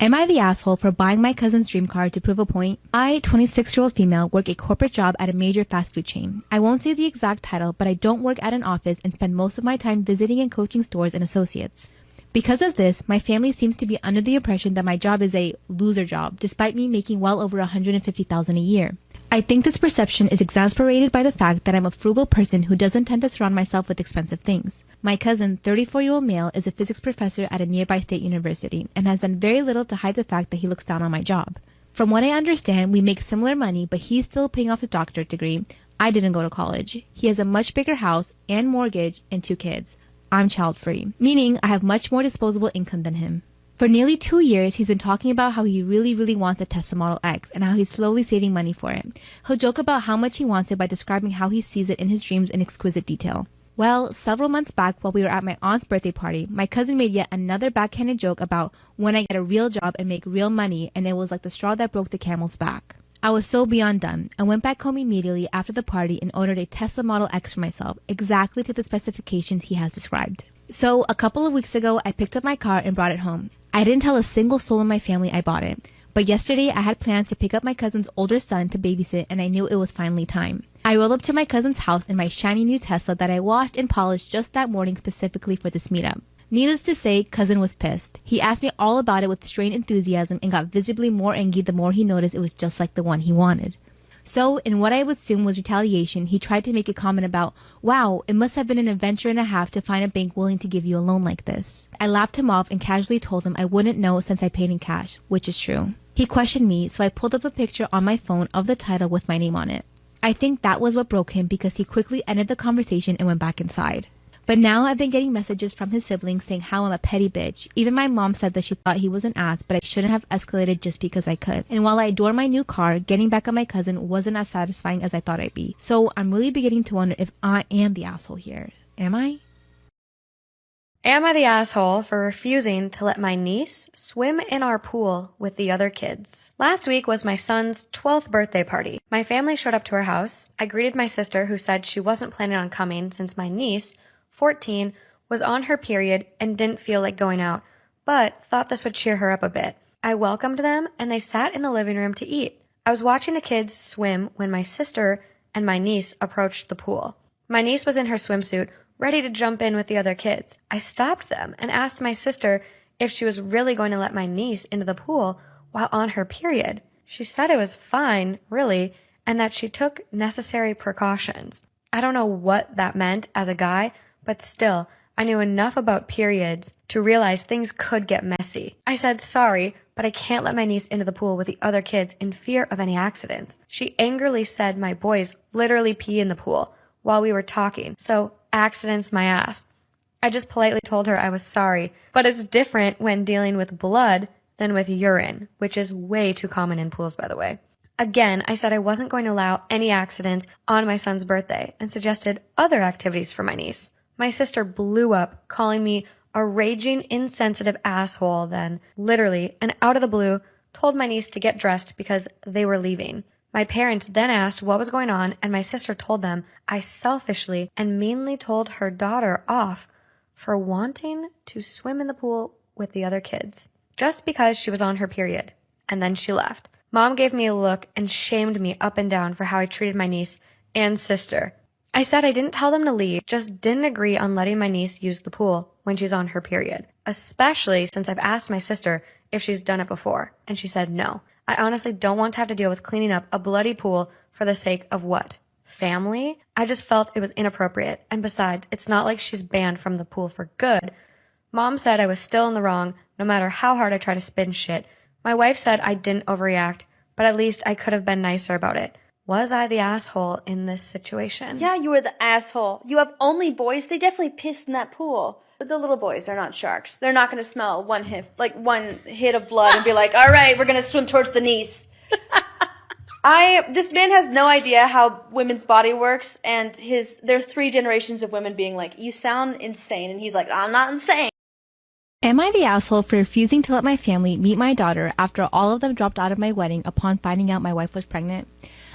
Am I the asshole for buying my cousin's dream car to prove a point? I, 26-year-old female, work a corporate job at a major fast food chain. I won't say the exact title, but I don't work at an office and spend most of my time visiting and coaching stores and associates. Because of this, my family seems to be under the impression that my job is a loser job, despite me making well over $150,000 a year. I think this perception is exasperated by the fact that I'm a frugal person who doesn't tend to surround myself with expensive things. My cousin, 34-year-old male, is a physics professor at a nearby state university and has done very little to hide the fact that he looks down on my job. From what I understand, we make similar money, but he's still paying off his doctorate degree. I didn't go to college. He has a much bigger house and mortgage and 2 kids. I'm child-free, meaning I have much more disposable income than him. For nearly 2 years, he's been talking about how he really wants a Tesla Model X and how he's slowly saving money for it. He'll joke about how much he wants it by describing how he sees it in his dreams in exquisite detail. Well, several months back while we were at my aunt's birthday party, my cousin made yet another backhanded joke about when I get a real job and make real money, and it was like the straw that broke the camel's back. I was so beyond done. I went back home immediately after the party and ordered a Tesla Model X for myself, exactly to the specifications he has described. So, a couple of weeks ago, I picked up my car and brought it home. I didn't tell a single soul in my family I bought it. But yesterday, I had plans to pick up my cousin's older son to babysit, and I knew it was finally time. I rolled up to my cousin's house in my shiny new Tesla that I washed and polished just that morning specifically for this meetup. Needless to say, cousin was pissed. He asked me all about it with strained enthusiasm and got visibly more angry the more he noticed it was just like the one he wanted. So, in what I would assume was retaliation, he tried to make a comment about, wow, it must have been an adventure and a half to find a bank willing to give you a loan like this. I laughed him off and casually told him I wouldn't know since I paid in cash, which is true. He questioned me, so I pulled up a picture on my phone of the title with my name on it. I think that was what broke him because he quickly ended the conversation and went back inside. But now I've been getting messages from his siblings saying how I'm a petty bitch. Even my mom said that she thought he was an ass, but I shouldn't have escalated just because I could. And while I adore my new car, getting back at my cousin wasn't as satisfying as I thought I'd be. So I'm really beginning to wonder if I am the asshole here. Am I? Am I the asshole for refusing to let my niece swim in our pool with the other kids? Last week was my son's 12th birthday party. My family showed up to our house. I greeted my sister, who said she wasn't planning on coming since my niece, 14, was on her period and didn't feel like going out, but thought this would cheer her up a bit. I welcomed them, and they sat in the living room to eat. I was watching the kids swim when my sister and my niece approached the pool. My niece was in her swimsuit, ready to jump in with the other kids. I stopped them and asked my sister if she was really going to let my niece into the pool while on her period. She said it was fine, really, and that she took necessary precautions. I don't know what that meant as a guy, but still, I knew enough about periods to realize things could get messy. I said sorry, but I can't let my niece into the pool with the other kids in fear of any accidents. She angrily said my boys literally pee in the pool while we were talking, so accidents my ass. I just politely told her I was sorry, but it's different when dealing with blood than with urine, which is way too common in pools, by the way. Again, I said I wasn't going to allow any accidents on my son's birthday and suggested other activities for my niece. My sister blew up, calling me a raging, insensitive asshole, then, literally, and out of the blue, told my niece to get dressed because they were leaving. My parents then asked what was going on, and my sister told them I selfishly and meanly told her daughter off for wanting to swim in the pool with the other kids, just because she was on her period. And then she left. Mom gave me a look and shamed me up and down for how I treated my niece and sister. I said I didn't tell them to leave, just didn't agree on letting my niece use the pool when she's on her period, especially since I've asked my sister if she's done it before, and she said no. I honestly don't want to have to deal with cleaning up a bloody pool for the sake of what? Family? I just felt it was inappropriate, and besides, it's not like she's banned from the pool for good. Mom said I was still in the wrong, no matter how hard I try to spin shit. My wife said I didn't overreact, but at least I could have been nicer about it. Was I the asshole in this situation? Yeah, you were the asshole. You have only boys. They definitely pissed in that pool. But the little boys are not sharks. They're not going to smell one hit of blood and be like, all right, we're going to swim towards the niece. This man has no idea how women's body works, and there are 3 generations of women being like, you sound insane. And he's like, I'm not insane. Am I the asshole for refusing to let my family meet my daughter after all of them dropped out of my wedding upon finding out my wife was pregnant?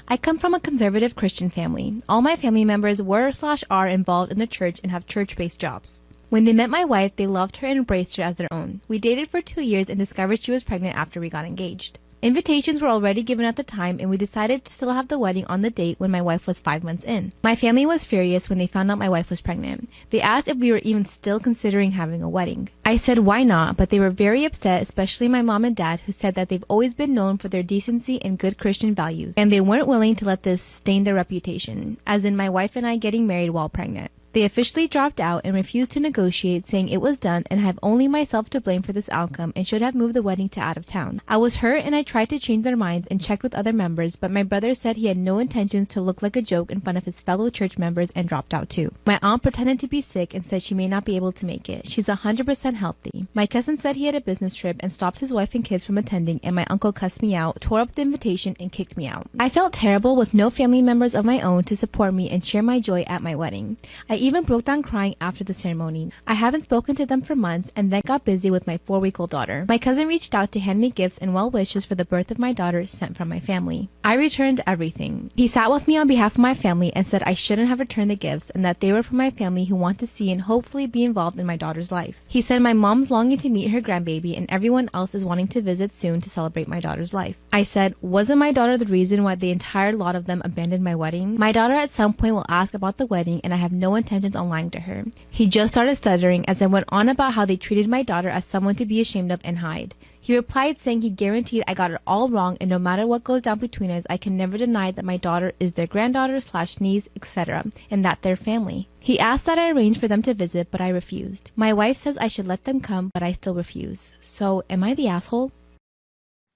I come from a conservative Christian family. All my family members were/are involved in the church and have church-based jobs. When they met my wife, they loved her and embraced her as their own. We dated for 2 years and discovered she was pregnant after we got engaged. Invitations were already given at the time, and we decided to still have the wedding on the date when my wife was 5 months in. My family was furious when they found out my wife was pregnant. They asked if we were even still considering having a wedding. I said why not, but they were very upset, especially my mom and dad, who said that they've always been known for their decency and good Christian values, and they weren't willing to let this stain their reputation, as in my wife and I getting married while pregnant. They officially dropped out and refused to negotiate, saying it was done and I have only myself to blame for this outcome and should have moved the wedding to out of town. I was hurt and I tried to change their minds and checked with other members, but my brother said he had no intentions to look like a joke in front of his fellow church members and dropped out too. My aunt pretended to be sick and said she may not be able to make it. She's 100% healthy. My cousin said he had a business trip and stopped his wife and kids from attending, and my uncle cussed me out, tore up the invitation, and kicked me out. I felt terrible with no family members of my own to support me and share my joy at my wedding. I even broke down crying after the ceremony. I haven't spoken to them for months and then got busy with my 4-week-old daughter. My cousin reached out to hand me gifts and well wishes for the birth of my daughter sent from my family. I returned everything. He sat with me on behalf of my family and said I shouldn't have returned the gifts and that they were from my family who want to see and hopefully be involved in my daughter's life. He said my mom's longing to meet her grandbaby and everyone else is wanting to visit soon to celebrate my daughter's life. I said, wasn't my daughter the reason why the entire lot of them abandoned my wedding? My daughter at some point will ask about the wedding and I have no intentions on lying to her. He just started stuttering as I went on about how they treated my daughter as someone to be ashamed of and hide. He replied saying he guaranteed I got it all wrong and no matter what goes down between us, I can never deny that my daughter is their granddaughter/niece, etc., and that they're family. He asked that I arrange for them to visit, but I refused. My wife says I should let them come, but I still refuse. So, am I the asshole?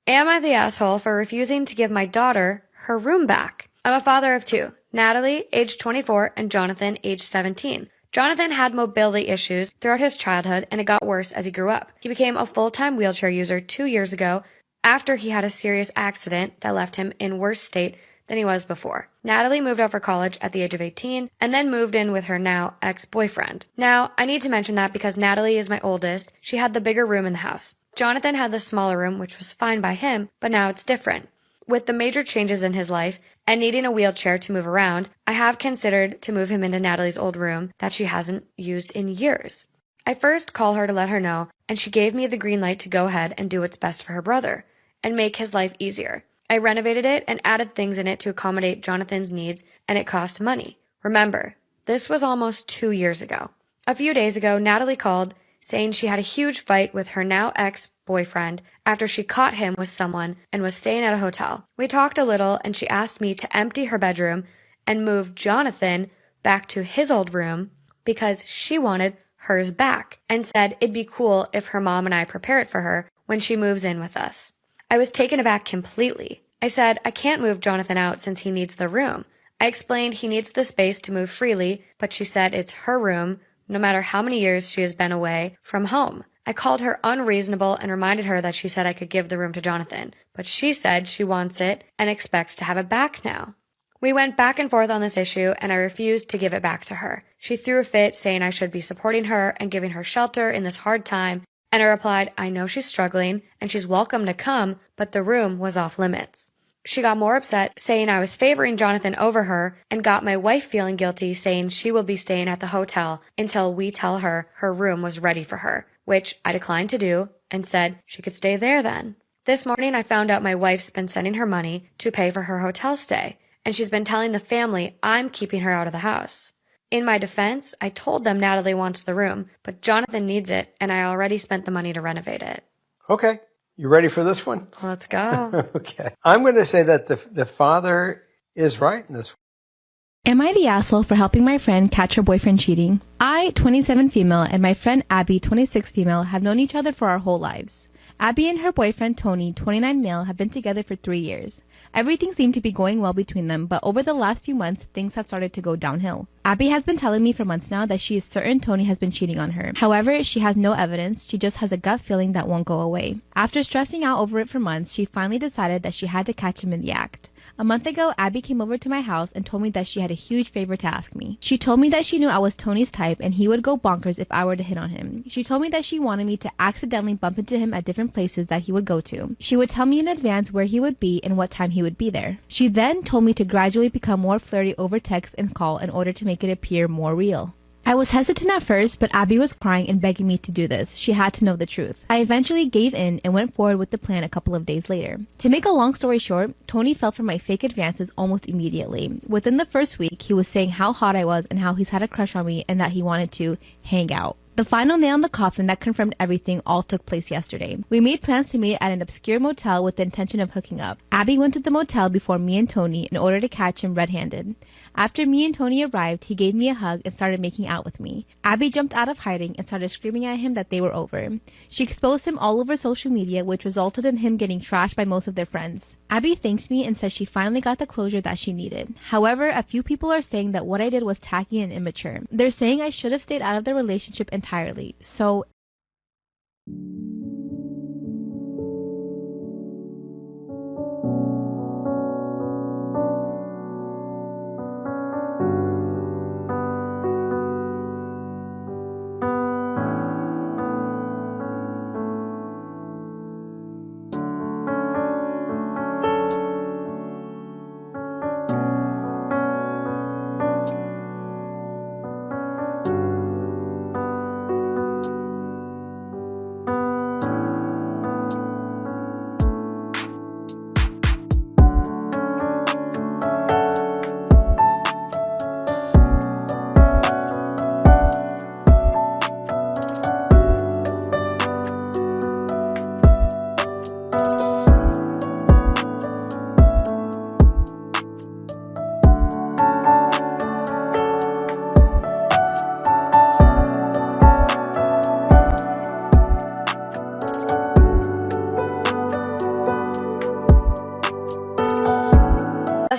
Am I the asshole for refusing to give my daughter her room back? I'm a father of 2, Natalie, age 24, and Jonathan, age 17. Jonathan had mobility issues throughout his childhood, and it got worse as he grew up. He became a full-time wheelchair user 2 years ago after he had a serious accident that left him in worse state than he was before. Natalie moved out for college at the age of 18 and then moved in with her now ex-boyfriend. Now, I need to mention that because Natalie is my oldest, she had the bigger room in the house. Jonathan had the smaller room, which was fine by him, but now it's different. With the major changes in his life and needing a wheelchair to move around, I have considered to move him into Natalie's old room that she hasn't used in years. I first called her to let her know, and she gave me the green light to go ahead and do what's best for her brother and make his life easier. I renovated it and added things in it to accommodate Jonathan's needs, and it cost money. Remember, this was almost 2 years ago. A few days ago, Natalie called saying she had a huge fight with her now ex-boyfriend after she caught him with someone and was staying at a hotel. We talked a little and she asked me to empty her bedroom and move Jonathan back to his old room because she wanted hers back and said it'd be cool if her mom and I prepare it for her when she moves in with us. I was taken aback completely. I said I can't move Jonathan out since he needs the room. I explained he needs the space to move freely, but she said it's her room no matter how many years she has been away from home. I called her unreasonable and reminded her that she said I could give the room to Jonathan, but she said she wants it and expects to have it back now. We went back and forth on this issue, and I refused to give it back to her. She threw a fit, saying I should be supporting her and giving her shelter in this hard time, and I replied, I know she's struggling, and she's welcome to come, but the room was off limits. She got more upset, saying I was favoring Jonathan over her, and got my wife feeling guilty, saying she will be staying at the hotel until we tell her her room was ready for her, which I declined to do and said she could stay there then. This morning I found out my wife's been sending her money to pay for her hotel stay, and she's been telling the family I'm keeping her out of the house. In my defense, I told them Natalie wants the room, but Jonathan needs it, and I already spent the money to renovate it. Okay. You ready for this one? Let's go. Okay. I'm going to say that the father is right in this one. Am I the asshole for helping my friend catch her boyfriend cheating? I, 27 female, and my friend Abby, 26 female, have known each other for our whole lives. Abby and her boyfriend Tony, 29 male, have been together for 3 years. Everything seemed to be going well between them, but over the last few months, things have started to go downhill. Abby has been telling me for months now that she is certain Tony has been cheating on her. However, she has no evidence, she just has a gut feeling that won't go away. After stressing out over it for months, she finally decided that she had to catch him in the act. A month ago, Abby came over to my house and told me that she had a huge favor to ask me. She told me that she knew I was Tony's type and he would go bonkers if I were to hit on him. She told me that she wanted me to accidentally bump into him at different places that he would go to. She would tell me in advance where he would be and what time he would be there. She then told me to gradually become more flirty over text and call in order to make it appear more real. I was hesitant at first, but Abby was crying and begging me to do this. She had to know the truth. I eventually gave in and went forward with the plan a couple of days later. To make a long story short, Tony fell for my fake advances almost immediately. Within the first week, he was saying how hot I was and how he's had a crush on me and that he wanted to hang out. The final nail in the coffin that confirmed everything all took place yesterday. We made plans to meet at an obscure motel with the intention of hooking up. Abby went to the motel before me and Tony in order to catch him red-handed. After me and Tony arrived, he gave me a hug and started making out with me. Abby jumped out of hiding and started screaming at him that they were over. She exposed him all over social media, which resulted in him getting trashed by most of their friends. Abby thanks me and says she finally got the closure that she needed. However, a few people are saying that what I did was tacky and immature. They're saying I should have stayed out of the relationship entirely. So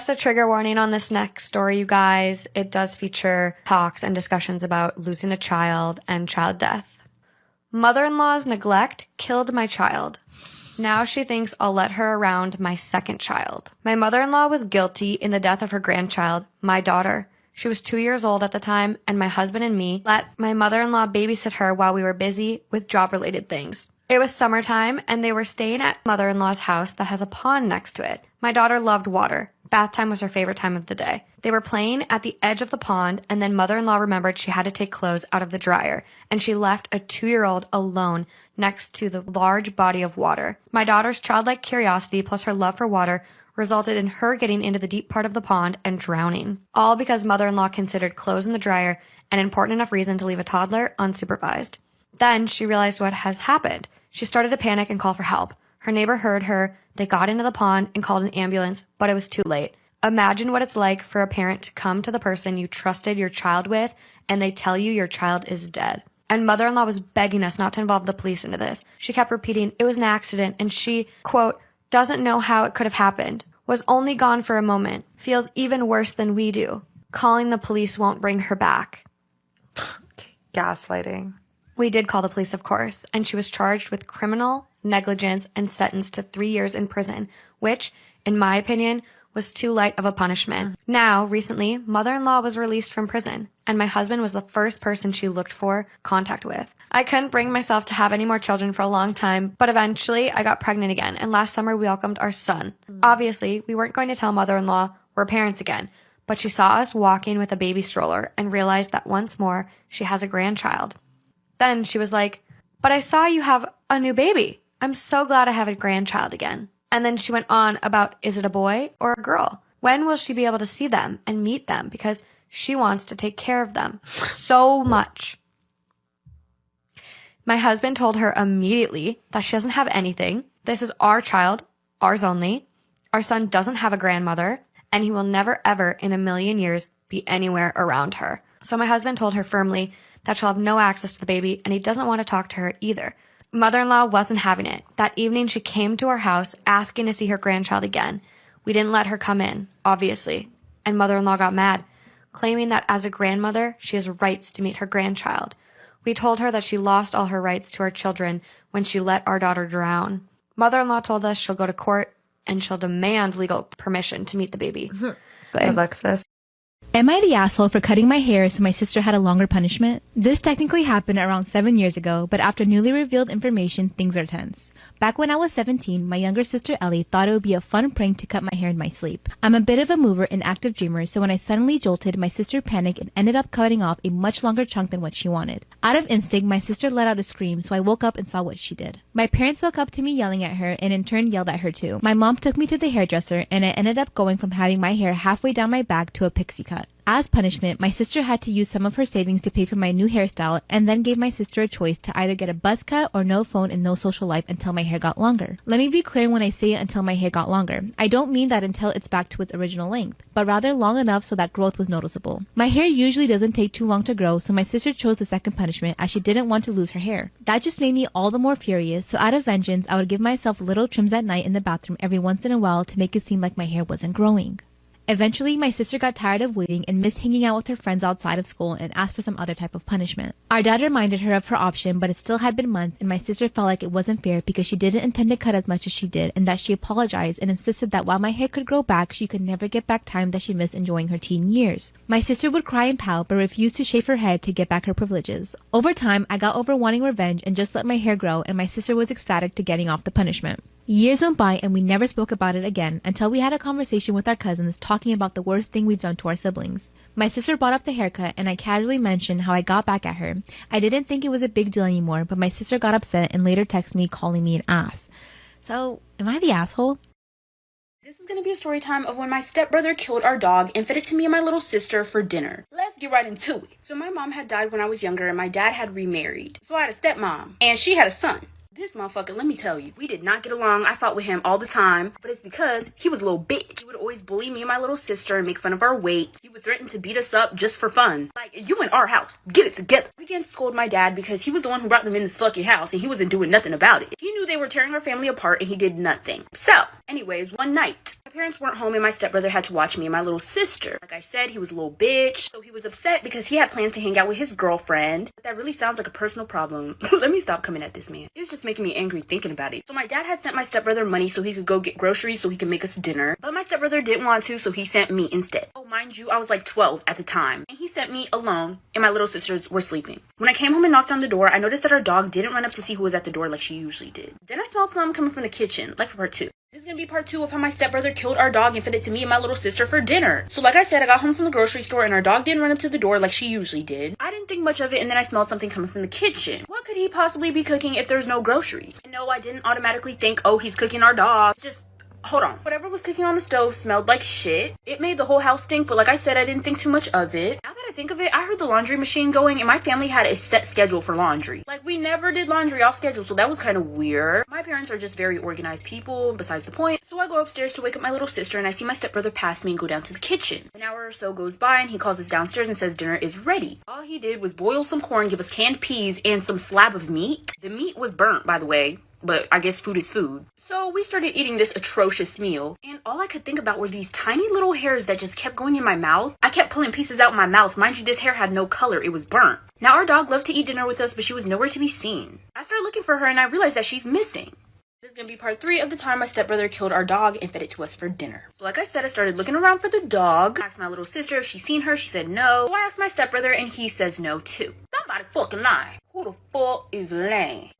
Just a trigger warning on this next story, you guys. It does feature talks and discussions about losing a child and child death. Mother-in-law's neglect killed my child. Now she thinks I'll let her around my second child. My mother-in-law was guilty in the death of her grandchild, my daughter. She was 2 years old at the time, and my husband and me let my mother-in-law babysit her while we were busy with job-related things. It was summertime, and they were staying at mother-in-law's house that has a pond next to it. My daughter loved water. Bath time was her favorite time of the day. They were playing at the edge of the pond, and then mother-in-law remembered she had to take clothes out of the dryer, and she left a 2-year-old alone next to the large body of water. My daughter's childlike curiosity plus her love for water resulted in her getting into the deep part of the pond and drowning. All because mother-in-law considered clothes in the dryer an important enough reason to leave a toddler unsupervised. Then she realized what has happened. She started to panic and call for help. Her neighbor heard her. They got into the pond and called an ambulance, but it was too late. Imagine what it's like for a parent to come to the person you trusted your child with and they tell you your child is dead. And mother-in-law was begging us not to involve the police into this. She kept repeating it was an accident and she, quote, doesn't know how it could have happened, was only gone for a moment, feels even worse than we do. Calling the police won't bring her back. Gaslighting. We did call the police, of course, and she was charged with criminal negligence and sentenced to 3 years in prison, which, in my opinion, was too light of a punishment. Now, recently, mother-in-law was released from prison, and my husband was the first person she looked for contact with. I couldn't bring myself to have any more children for a long time, but eventually I got pregnant again, and last summer we welcomed our son. Obviously, we weren't going to tell mother-in-law we're parents again, but she saw us walking with a baby stroller and realized that once more she has a grandchild. Then she was like, but I saw you have a new baby. I'm so glad I have a grandchild again. And then she went on about, is it a boy or a girl? When will she be able to see them and meet them? Because she wants to take care of them so much. My husband told her immediately that she doesn't have anything. This is our child, ours only. Our son doesn't have a grandmother, and he will never ever in a million years be anywhere around her. So my husband told her firmly that she'll have no access to the baby, and he doesn't want to talk to her either. Mother-in-law wasn't having it. That evening, she came to our house asking to see her grandchild again. We didn't let her come in, obviously, and mother-in-law got mad, claiming that as a grandmother, she has rights to meet her grandchild. We told her that she lost all her rights to our children when she let our daughter drown. Mother-in-law told us she'll go to court and she'll demand legal permission to meet the baby. Alexis. Am I the asshole for cutting my hair so my sister had a longer punishment? This technically happened around 7 years ago, but after newly revealed information, things are tense. Back when I was 17, my younger sister Ellie thought it would be a fun prank to cut my hair in my sleep. I'm a bit of a mover and active dreamer, so when I suddenly jolted, my sister panicked and ended up cutting off a much longer chunk than what she wanted. Out of instinct, my sister let out a scream, so I woke up and saw what she did. My parents woke up to me yelling at her and in turn yelled at her too. My mom took me to the hairdresser and I ended up going from having my hair halfway down my back to a pixie cut. As punishment, my sister had to use some of her savings to pay for my new hairstyle and then gave my sister a choice to either get a buzz cut or no phone and no social life until my hair got longer. Let me be clear when I say until my hair got longer. I don't mean that until it's back to its original length, but rather long enough so that growth was noticeable. My hair usually doesn't take too long to grow, so my sister chose the second punishment as she didn't want to lose her hair. That just made me all the more furious, so out of vengeance, I would give myself little trims at night in the bathroom every once in a while to make it seem like my hair wasn't growing. Eventually, my sister got tired of waiting and missed hanging out with her friends outside of school and asked for some other type of punishment. Our dad reminded her of her option, but it still had been months and my sister felt like it wasn't fair because she didn't intend to cut as much as she did and that she apologized and insisted that while my hair could grow back, she could never get back time that she missed enjoying her teen years. My sister would cry and pout but refused to shave her head to get back her privileges. Over time, I got over wanting revenge and just let my hair grow and my sister was ecstatic to getting off the punishment. Years went by and we never spoke about it again until we had a conversation with our cousins talking about the worst thing we've done to our siblings. My sister brought up the haircut and I casually mentioned how I got back at her. I didn't think it was a big deal anymore, but my sister got upset and later texted me calling me an ass. So, am I the asshole? This is going to be a story time of when my stepbrother killed our dog and fed it to me and my little sister for dinner. Let's get right into it. So my mom had died when I was younger and my dad had remarried. So I had a stepmom and she had a son. This motherfucker, let me tell you, we did not get along. I fought with him all the time, but it's because he was a little bitch. He would always bully me and my little sister and make fun of our weight. He would threaten to beat us up just for fun. Like, you in our house, get it together. I began to scold my dad because he was the one who brought them in this fucking house and he wasn't doing nothing about it. He knew they were tearing our family apart and he did nothing. So, anyways, one night, my parents weren't home and my stepbrother had to watch me and my little sister. Like I said, he was a little bitch, so he was upset because he had plans to hang out with his girlfriend. But that really sounds like a personal problem. Let me stop coming at this man. It's just making me angry thinking about it. So my dad had sent my stepbrother money so he could go get groceries so he could make us dinner. But my stepbrother didn't want to, so he sent me instead. Oh, mind you, I was like 12 at the time. And he sent me alone and my little sisters were sleeping. When I came home and knocked on the door, I noticed that our dog didn't run up to see who was at the door like she usually did. Then I smelled something coming from the kitchen, like for part 2. This is gonna be part 2 of how my stepbrother killed our dog and fed it to me and my little sister for dinner. So like I said, I got home from the grocery store and our dog didn't run up to the door like she usually did. I didn't think much of it and then I smelled something coming from the kitchen. What could he possibly be cooking if there's no groceries? And no, I didn't automatically think, oh, he's cooking our dog. It's just, hold on. Whatever was cooking on the stove smelled like shit. It made the whole house stink, but like I said, I didn't think too much of it. Now that I think of it, I heard the laundry machine going and my family had a set schedule for laundry. Like, we never did laundry off schedule, so that was kind of weird. My parents are just very organized people, besides the point. So I go upstairs to wake up my little sister and I see my stepbrother pass me and go down to the kitchen. An hour or so goes by and he calls us downstairs and says dinner is ready. All he did was boil some corn, give us canned peas, and some slab of meat. The meat was burnt, by the way, but I guess food is food. So we started eating this atrocious meal, and all I could think about were these tiny little hairs that just kept going in my mouth. I kept pulling pieces out my mouth. Mind you, this hair had no color. It was burnt. Now our dog loved to eat dinner with us, but she was nowhere to be seen. I started looking for her and I realized that she's missing. This is gonna be part 3 of the time my stepbrother killed our dog and fed it to us for dinner. So like I said, I started looking around for the dog. I asked my little sister if she's seen her. She said no. So I asked my stepbrother and he says no too. Somebody fucking lie. Who the fuck is lying?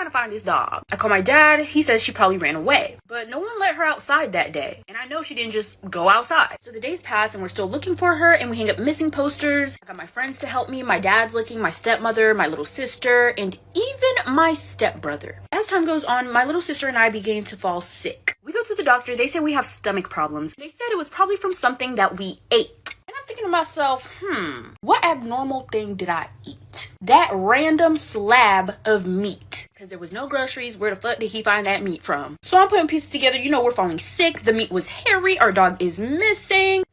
trying to find this dog. I call my dad. He says she probably ran away. But no one let her outside that day. And I know she didn't just go outside. So the days pass and we're still looking for her, and we hang up missing posters. I got my friends to help me. My dad's looking, my stepmother, my little sister, and even my stepbrother. As time goes on, my little sister and I began to fall sick. We go to the doctor. They say we have stomach problems. They said it was probably from something that we ate. And I'm thinking to myself, what abnormal thing did I eat? That random slab of meat. Because there was no groceries. Where the fuck did he find that meat from? So I'm putting pieces together. You know, we're falling sick. The meat was hairy. Our dog is missing.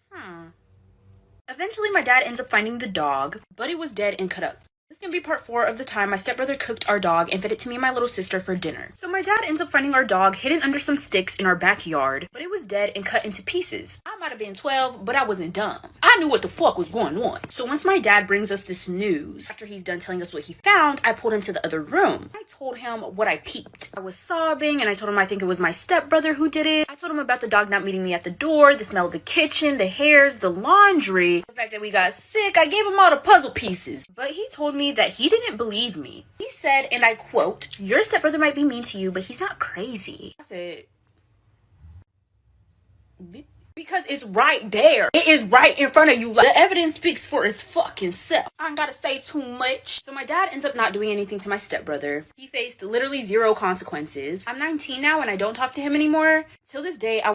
Eventually, my dad ends up finding the dog, but it was dead and cut up. This is going to be part 4 of the time my stepbrother cooked our dog and fed it to me and my little sister for dinner. So my dad ends up finding our dog hidden under some sticks in our backyard, but it was dead and cut into pieces. I might have been 12, but I wasn't dumb. I knew what the fuck was going on. So once my dad brings us this news, after he's done telling us what he found, I pulled him to the other room. I told him what I peeped. I was sobbing and I told him I think it was my stepbrother who did it. I told him about the dog not meeting me at the door, the smell of the kitchen, the hairs, the laundry, the fact that we got sick. I gave him all the puzzle pieces, but he told me that he didn't believe me. He said, and I quote, "Your stepbrother might be mean to you, but he's not crazy." I said, because it's right there. It is right in front of you. Like, the evidence speaks for its fucking self. I ain't gotta say too much. So my dad ends up not doing anything to my stepbrother. He faced literally 0 consequences. I'm 19 now and I don't talk to him anymore. Till this day, I